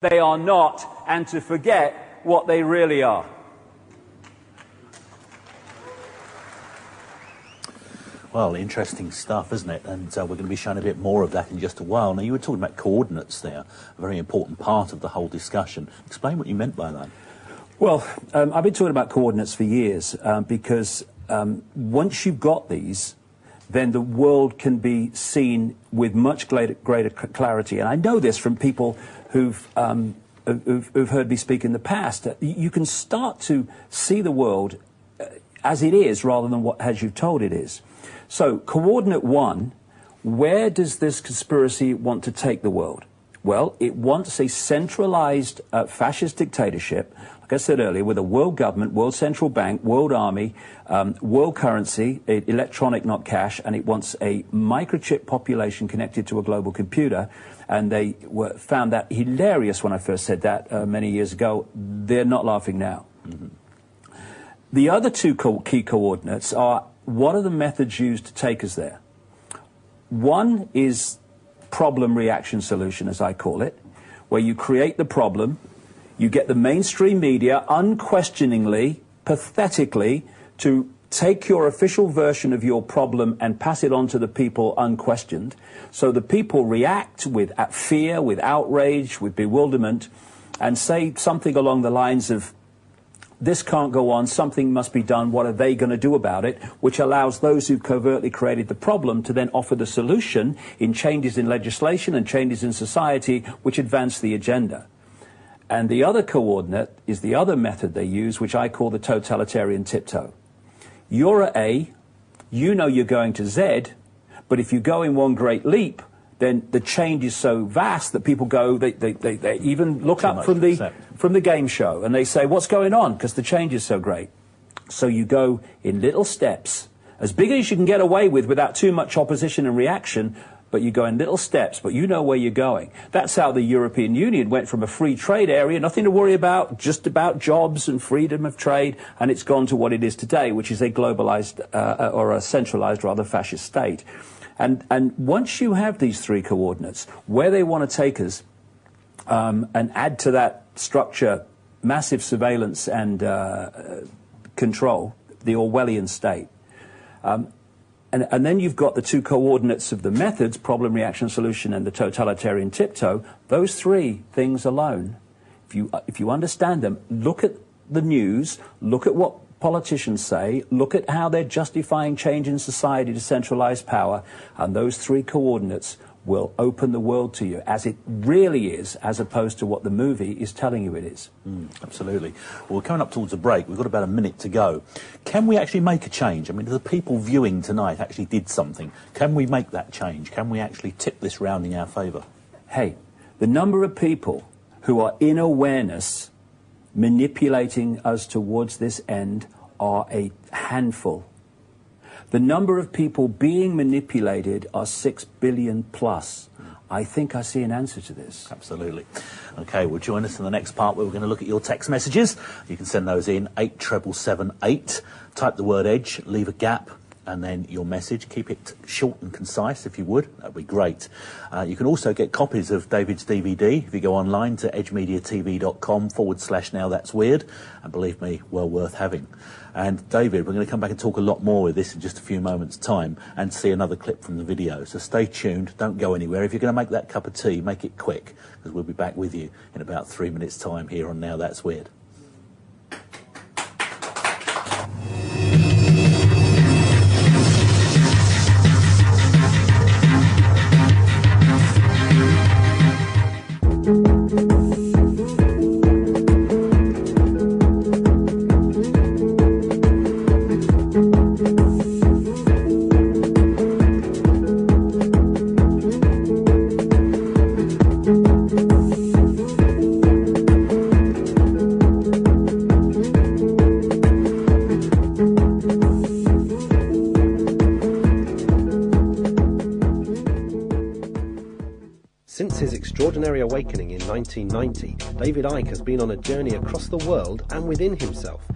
they are not, and to forget what they really are. Well, interesting stuff, isn't it? And we're going to be showing a bit more of that in just a while. Now, you were talking about coordinates there, a very important part of the whole discussion. Explain what you meant by that. Well, I've been talking about coordinates for years because once you've got these, then the world can be seen with much greater clarity. And I know this from people who've heard me speak in the past. You can start to see the world as it is rather than as you've told it is. So, coordinate one, where does this conspiracy want to take the world? Well, it wants a centralized fascist dictatorship, like I said earlier, with a world government, world central bank, world army, world currency, electronic, not cash, and it wants a microchip population connected to a global computer. And they found that hilarious when I first said that many years ago. They're not laughing now. Mm-hmm. The other two key coordinates are, what are the methods used to take us there? One is problem, reaction, solution, as I call it, where you create the problem, you get the mainstream media unquestioningly, pathetically, to take your official version of your problem and pass it on to the people unquestioned. So the people react with fear, with outrage, with bewilderment, and say something along the lines of, this can't go on, something must be done, what are they going to do about it? Which allows those who covertly created the problem to then offer the solution in changes in legislation and changes in society which advance the agenda. And the other coordinate is the other method they use, which I call the totalitarian tiptoe. You're at A, you know you're going to Z, but if you go in one great leap, then the change is so vast that people go, they even look up from the game show and they say, what's going on? Because the change is so great. So you go in little steps, as big as you can get away with without too much opposition and reaction, but you go in little steps, but you know where you're going. That's how the European Union went from a free trade area, nothing to worry about, just about jobs and freedom of trade, and it's gone to what it is today, which is a globalized, or a centralized, rather, fascist state. And once you have these three coordinates, where they want to take us, and add to that structure massive surveillance and control, the Orwellian state, and then you've got the two coordinates of the methods, problem, reaction, solution, and the totalitarian tiptoe. Those three things alone, if you understand them, look at the news, look at what politicians say, look at how they're justifying change in society to centralize power, and those three coordinates will open the world to you as it really is, as opposed to what the movie is telling you it is. Absolutely. Well, we're coming up towards a break. We've got about a minute to go. Can we actually make a change? I mean, the people viewing tonight actually did something. Can we make that change? Can we actually tip this round in our favour? Hey, the number of people who are in awareness manipulating us towards this end are a handful. The number of people being manipulated are 6 billion plus. I think I see an answer to this. Absolutely. Okay, well, join us in the next part where we're going to look at your text messages. You can send those in 87778. Type the word EDGE, leave a gap, and then your message. Keep it short and concise, if you would. That'd be great. You can also get copies of David's DVD if you go online to edgemediatv.com/now that's weird. And believe me, well worth having. And David, we're going to come back and talk a lot more with this in just a few moments' time and see another clip from the video. So stay tuned, don't go anywhere. If you're going to make that cup of tea, make it quick, because we'll be back with you in about 3 minutes' time here on Now That's Weird. Since his extraordinary awakening in 1990, David Icke has been on a journey across the world and within himself.